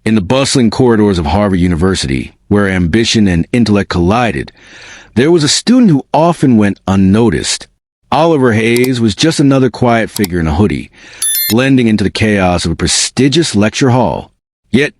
In the bustling corridors of Harvard University, where ambition and intellect collided, there was a student who often went unnoticed. Oliver Hayes was just another quiet figure in a hoodie, blending into the chaos of a prestigious lecture hall. Yet,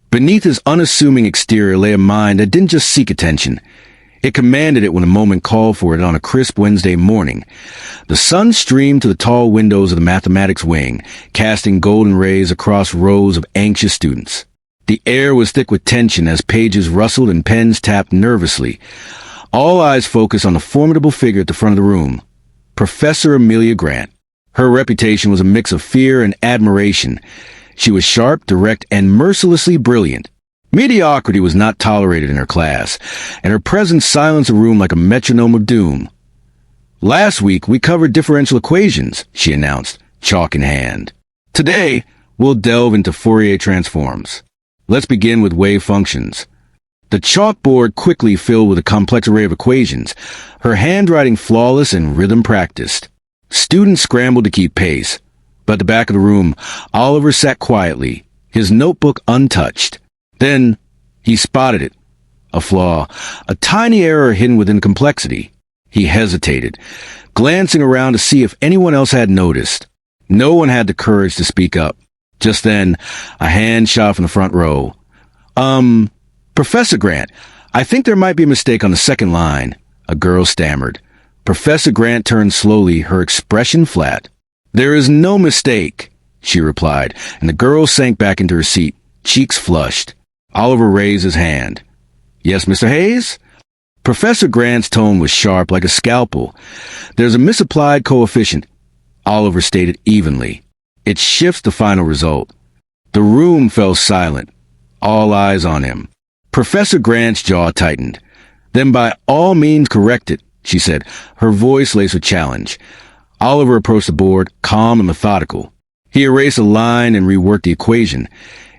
beneath his unassuming exterior lay a mind that didn't just seek attention. It commanded it when a moment called for it on a crisp Wednesday morning. The sun streamed to the tall windows of the mathematics wing, casting golden rays across rows of anxious students. The air was thick with tension as pages rustled and pens tapped nervously. All eyes focused on the formidable figure at the front of the room, Professor Amelia Grant. Her reputation was a mix of fear and admiration. She was sharp, direct, and mercilessly brilliant. Mediocrity was not tolerated in her class, and her presence silenced the room like a metronome of doom. "Last week, we covered differential equations," she announced, chalk in hand. "Today, we'll delve into Fourier transforms. Let's begin with wave functions." The chalkboard quickly filled with a complex array of equations, her handwriting flawless and rhythm practiced. Students scrambled to keep pace, but at the back of the room, Oliver sat quietly, his notebook untouched. Then, he spotted it. A flaw, a tiny error hidden within complexity. He hesitated, glancing around to see if anyone else had noticed. No one had the courage to speak up. Just then, a hand shot from the front row. Professor Grant, I think there might be a mistake on the second line," a girl stammered. Professor Grant turned slowly, her expression flat. "There is no mistake," she replied, and the girl sank back into her seat, cheeks flushed. Oliver raised his hand. "Yes, Mr. Hayes?" Professor Grant's tone was sharp like a scalpel. "There's a misapplied coefficient," Oliver stated evenly. "It shifts the final result." The room fell silent, all eyes on him. Professor Grant's jaw tightened. "Then by all means correct it," she said, her voice laced with challenge. Oliver approached the board, calm and methodical. He erased a line and reworked the equation,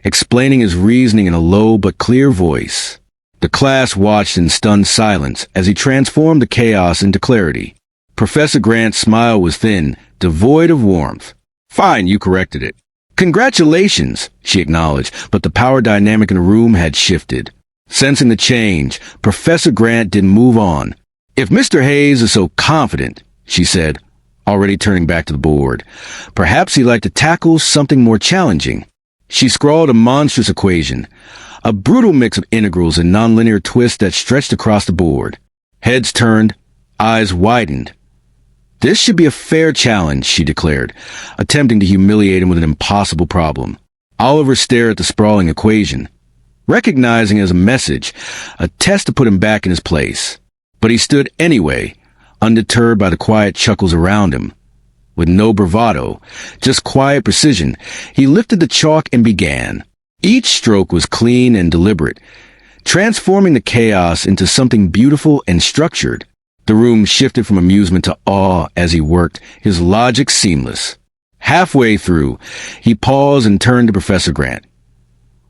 explaining his reasoning in a low but clear voice. The class watched in stunned silence as he transformed the chaos into clarity. Professor Grant's smile was thin, devoid of warmth. "Fine, you corrected it." "Congratulations," she acknowledged, but the power dynamic in the room had shifted. Sensing the change, Professor Grant didn't move on. "If Mr. Hayes is so confident," she said, already turning back to the board, "perhaps he'd like to tackle something more challenging." She scrawled a monstrous equation, a brutal mix of integrals and nonlinear twists that stretched across the board. Heads turned, eyes widened. "This should be a fair challenge," she declared, attempting to humiliate him with an impossible problem. Oliver stared at the sprawling equation, recognizing it as a message, a test to put him back in his place. But he stood anyway, undeterred by the quiet chuckles around him. With no bravado, just quiet precision, he lifted the chalk and began. Each stroke was clean and deliberate, transforming the chaos into something beautiful and structured. The room shifted from amusement to awe as he worked, his logic seamless. Halfway through, he paused and turned to Professor Grant.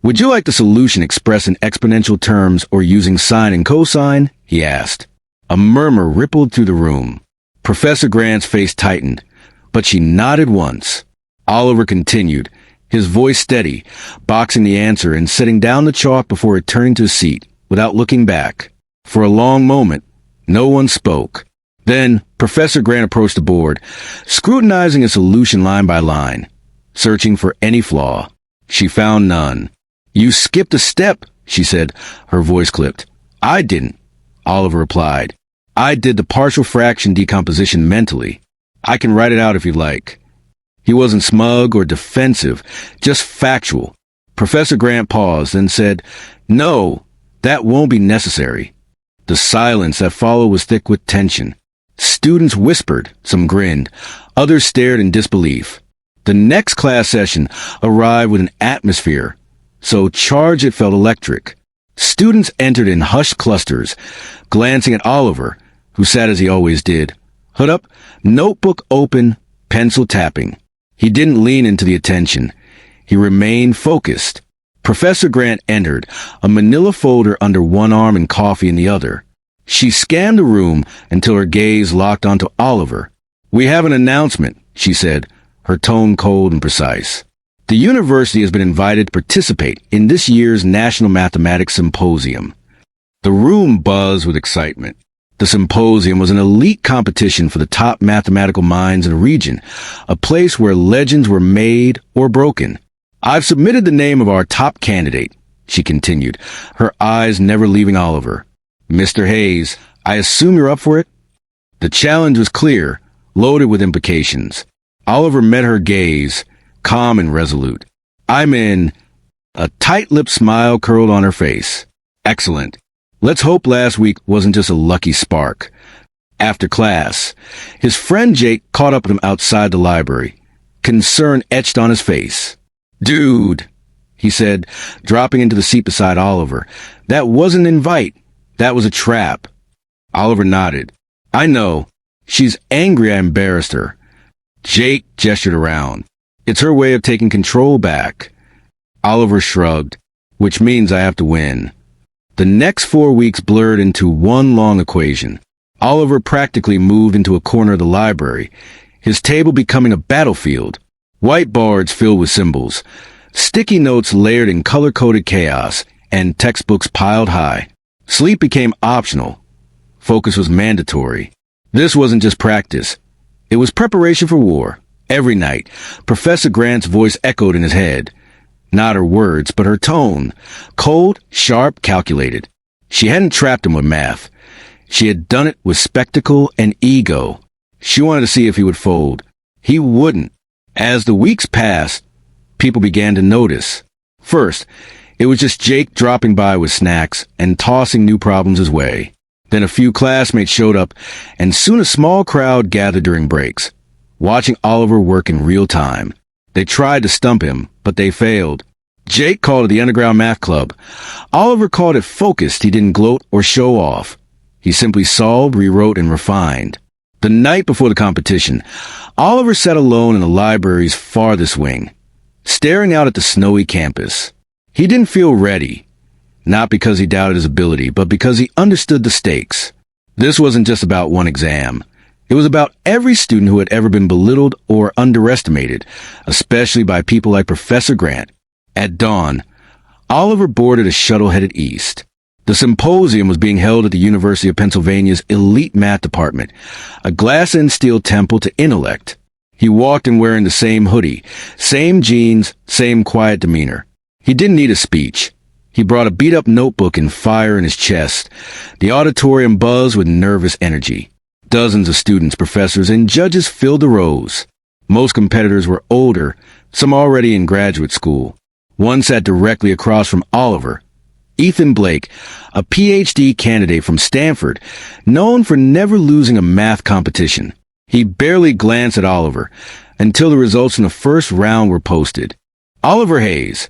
"Would you like the solution expressed in exponential terms or using sine and cosine?" he asked. A murmur rippled through the room. Professor Grant's face tightened, but she nodded once. Oliver continued, his voice steady, boxing the answer and setting down the chalk before returning to his seat, without looking back. For a long moment, no one spoke. Then, Professor Grant approached the board, scrutinizing a solution line by line, searching for any flaw. She found none. "You skipped a step," she said, her voice clipped. "I didn't," Oliver replied. "I did the partial fraction decomposition mentally. I can write it out if you like." He wasn't smug or defensive, just factual. Professor Grant paused and said, "No, that won't be necessary." The silence that followed was thick with tension. Students whispered, some grinned, others stared in disbelief. The next class session arrived with an atmosphere so charged it felt electric. Students entered in hushed clusters, glancing at Oliver, who sat as he always did, hood up, notebook open, pencil tapping. He didn't lean into the attention. He remained focused. Professor Grant entered, a manila folder under one arm and coffee in the other. She scanned the room until her gaze locked onto Oliver. "We have an announcement," she said, her tone cold and precise. The university has been invited to participate in this year's National Mathematics Symposium. The room buzzed with excitement. The symposium was an elite competition for the top mathematical minds in the region, a place where legends were made or broken. "I've submitted the name of our top candidate," she continued, her eyes never leaving Oliver. "Mr. Hayes, I assume you're up for it?" The challenge was clear, loaded with implications. Oliver met her gaze, calm and resolute. "I'm in." A tight-lipped smile curled on her face. "Excellent. Let's hope last week wasn't just a lucky spark." After class, his friend Jake caught up with him outside the library, concern etched on his face. "Dude," he said, dropping into the seat beside Oliver, "that wasn't an invite. That was a trap." Oliver nodded. "I know. She's angry I embarrassed her." Jake gestured around. "It's her way of taking control back." Oliver shrugged. "Which means I have to win." The next 4 weeks blurred into one long equation. Oliver practically moved into a corner of the library, his table becoming a battlefield. Whiteboards filled with symbols, sticky notes layered in color-coded chaos, and textbooks piled high. Sleep became optional. Focus was mandatory. This wasn't just practice. It was preparation for war. Every night, Professor Grant's voice echoed in his head. Not her words, but her tone. Cold, sharp, calculated. She hadn't trapped him with math. She had done it with spectacle and ego. She wanted to see if he would fold. He wouldn't. As the weeks passed, people began to notice. First, it was just Jake dropping by with snacks and tossing new problems his way. Then a few classmates showed up, and soon a small crowd gathered during breaks, watching Oliver work in real time. They tried to stump him, but they failed. Jake called it the Underground Math Club. Oliver called it focused. He didn't gloat or show off. He simply solved, rewrote, and refined. The night before the competition, Oliver sat alone in the library's farthest wing, staring out at the snowy campus. He didn't feel ready, not because he doubted his ability, but because he understood the stakes. This wasn't just about one exam. It was about every student who had ever been belittled or underestimated, especially by people like Professor Grant. At dawn, Oliver boarded a shuttle headed east. The symposium was being held at the University of Pennsylvania's elite math department, a glass and steel temple to intellect. He walked in wearing the same hoodie, same jeans, same quiet demeanor. He didn't need a speech. He brought a beat-up notebook and fire in his chest. The auditorium buzzed with nervous energy. Dozens of students, professors, and judges filled the rows. Most competitors were older, some already in graduate school. One sat directly across from Oliver. Ethan Blake, a PhD candidate from Stanford, known for never losing a math competition. He barely glanced at Oliver until the results from the first round were posted. Oliver Hayes,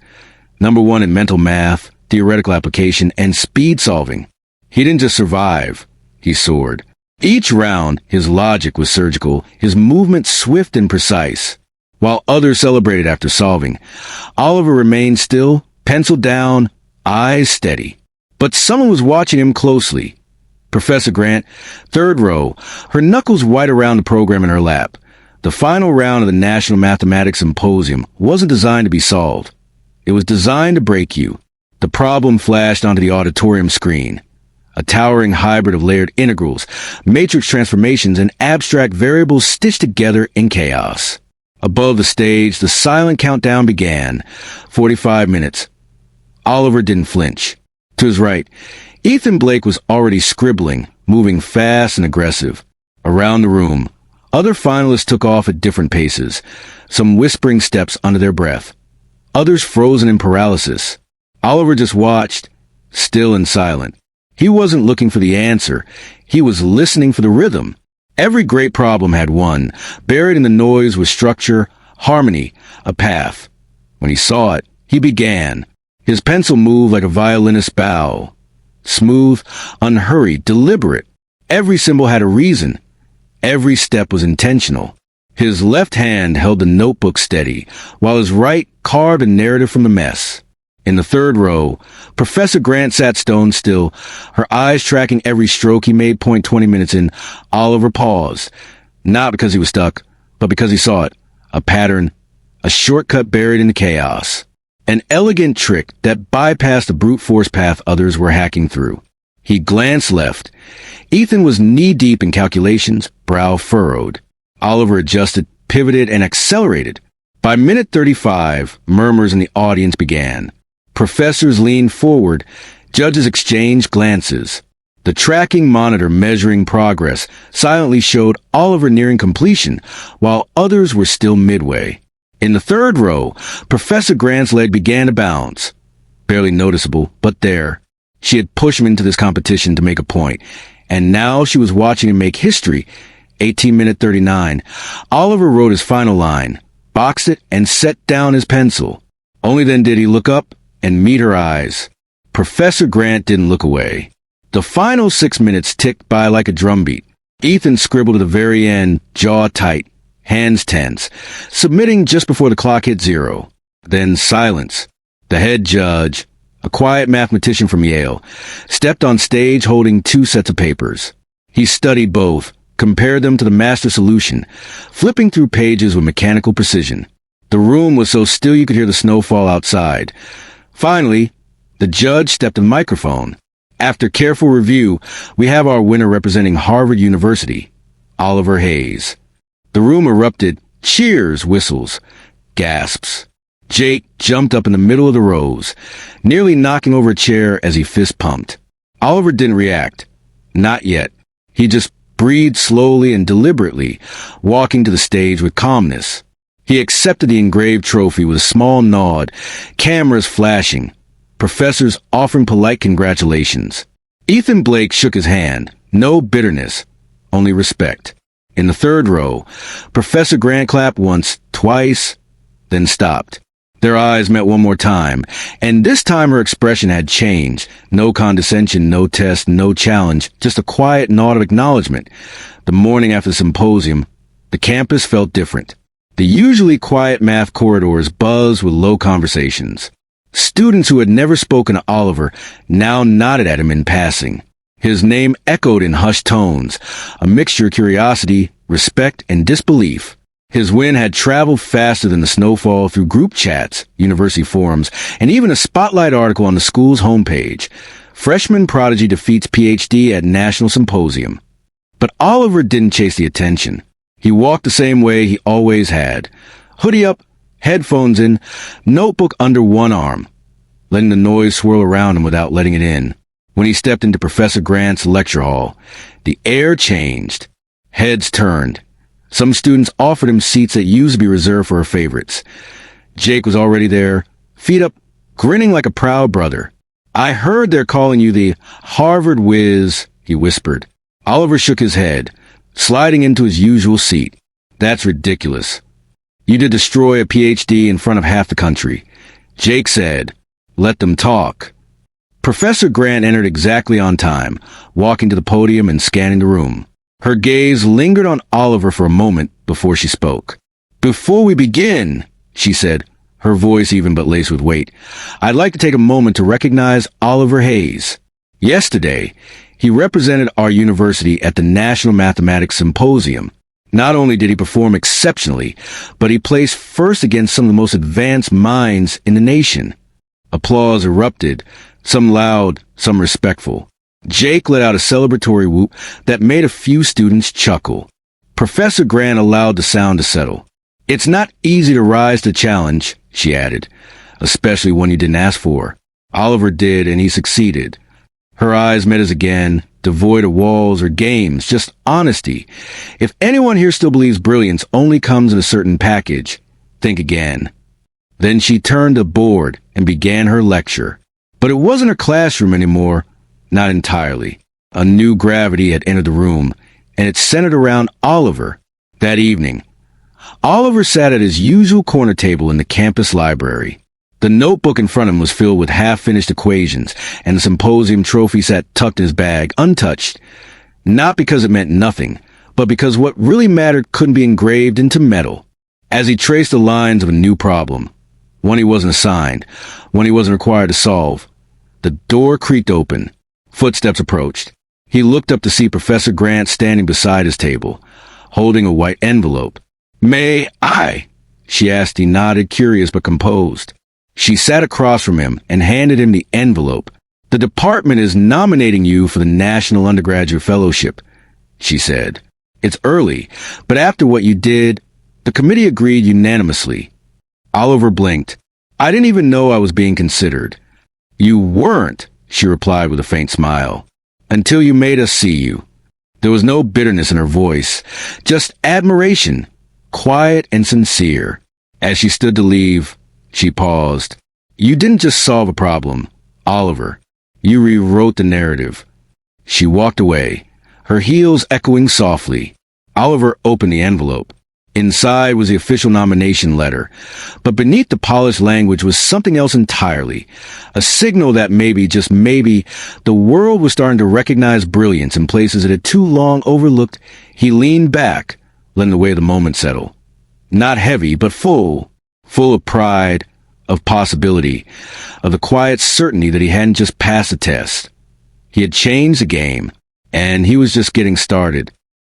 #1 in mental math, theoretical application, and speed solving. He didn't just survive, he soared. Each round, his logic was surgical, his movement swift and precise. While others celebrated after solving, Oliver remained still, pencil down, eyes steady. But someone was watching him closely. Professor Grant, 3rd row, her knuckles white around the program in her lap. The final round of the National Mathematics Symposium wasn't designed to be solved. It was designed to break you. The problem flashed onto the auditorium screen. A towering hybrid of layered integrals, matrix transformations, and abstract variables stitched together in chaos. Above the stage, the silent countdown began. 45 minutes. Oliver didn't flinch. To his right, Ethan Blake was already scribbling, moving fast and aggressive. Around the room, other finalists took off at different paces, some whispering steps under their breath, others frozen in paralysis. Oliver just watched, still and silent. He wasn't looking for the answer. He was listening for the rhythm. Every great problem had one. Buried in the noise was structure, harmony, a path. When he saw it, he began. His pencil moved like a violinist's bow. Smooth, unhurried, deliberate. Every symbol had a reason. Every step was intentional. His left hand held the notebook steady, while his right carved a narrative from the mess. In the 3rd row, Professor Grant sat stone still, her eyes tracking every stroke he made. 20 minutes in, Oliver paused. Not because he was stuck, but because he saw it. A pattern, a shortcut buried in the chaos. An elegant trick that bypassed the brute force path others were hacking through. He glanced left. Ethan was knee-deep in calculations, brow furrowed. Oliver adjusted, pivoted, and accelerated. By minute 35, murmurs in the audience began. Professors leaned forward. Judges exchanged glances. The tracking monitor measuring progress silently showed Oliver nearing completion, while others were still midway. In the third row, Professor Grant's leg began to bounce. Barely noticeable, but there. She had pushed him into this competition to make a point, and now she was watching him make history. 18-minute 39. Oliver wrote his final line, boxed it, and set down his pencil. Only then did he look up and meet her eyes. Professor Grant didn't look away. The final 6 minutes ticked by like a drumbeat. Ethan scribbled at the very end, jaw tight, hands tense, submitting just before the clock hit 0. Then silence. The head judge, a quiet mathematician from Yale, stepped on stage holding 2 sets of papers. He studied both, compared them to the master solution, flipping through pages with mechanical precision. The room was so still you could hear the snow fall outside. Finally, the judge stepped to the microphone. After careful review, we have our winner representing Harvard University, Oliver Hayes. The room erupted, cheers, whistles, gasps. Jake jumped up in the middle of the rows, nearly knocking over a chair as he fist pumped. Oliver didn't react. Not yet. He just breathed slowly and deliberately, walking to the stage with calmness. He accepted the engraved trophy with a small nod, cameras flashing, professors offering polite congratulations. Ethan Blake shook his hand. No bitterness, only respect. In the third row, Professor Grant clapped once, twice, then stopped. Their eyes met one more time, and this time her expression had changed. No condescension, no test, no challenge, just a quiet nod of acknowledgement. The morning after the symposium, the campus felt different. The usually quiet math corridors buzzed with low conversations. Students who had never spoken to Oliver now nodded at him in passing. His name echoed in hushed tones, a mixture of curiosity, respect, and disbelief. His win had traveled faster than the snowfall through group chats, university forums, and even a spotlight article on the school's homepage. Freshman Prodigy defeats PhD at National Symposium. But Oliver didn't chase the attention. He walked the same way he always had. Hoodie up, headphones in, notebook under one arm, letting the noise swirl around him without letting it in. When he stepped into Professor Grant's lecture hall, the air changed. Heads turned. Some students offered him seats that used to be reserved for her favorites. Jake was already there, feet up, grinning like a proud brother. "I heard they're calling you the Harvard whiz," he whispered. Oliver shook his head, sliding into his usual seat. "That's ridiculous. You did destroy a PhD in front of half the country." Jake said, "Let them talk." Professor Grant entered exactly on time, walking to the podium and scanning the room. Her gaze lingered on Oliver for a moment before she spoke. "Before we begin," she said, her voice even but laced with weight, "I'd like to take a moment to recognize Oliver Hayes. Yesterday, he represented our university at the National Mathematics Symposium. Not only did he perform exceptionally, but he placed first against some of the most advanced minds in the nation." Applause erupted, some loud, some respectful. Jake let out a celebratory whoop that made a few students chuckle. Professor Grant allowed the sound to settle. "It's not easy to rise to challenge," she added, "especially one you didn't ask for. Oliver did, and he succeeded." Her eyes met his again, devoid of walls or games, just honesty. If anyone here still believes brilliance only comes in a certain package, think again. Then she turned to board and began her lecture. But it wasn't her classroom anymore. Not entirely. A new gravity had entered the room, and it centered around Oliver. That evening, Oliver sat at his usual corner table in the campus library. The notebook in front of him was filled with half-finished equations, and the symposium trophy sat tucked in his bag, untouched. Not because it meant nothing, but because what really mattered couldn't be engraved into metal. As he traced the lines of a new problem, one he wasn't assigned, one he wasn't required to solve, the door creaked open. Footsteps approached. He looked up to see Professor Grant standing beside his table, holding a white envelope. "May I?" He nodded, curious but composed. She sat across from him and handed him the envelope. The department is nominating you for the National Undergraduate Fellowship, she said. It's early, but after what you did, the committee agreed unanimously. Oliver blinked. I didn't even know I was being considered. You weren't, she replied with a faint smile, until you made us see you. There was no bitterness in her voice, just admiration, quiet and sincere. As she stood to leave, she paused. You didn't just solve a problem, Oliver. You rewrote the narrative. She walked away, her heels echoing softly. Oliver opened the envelope. Inside was the official nomination letter, but beneath the polished language was something else entirely. A signal that maybe, just maybe, the world was starting to recognize brilliance in places it had too long overlooked. He leaned back, letting the weight of the moment settle. Not heavy, but full of pride, of possibility, of the quiet certainty that he hadn't just passed a test. He had changed the game, and he was just getting started.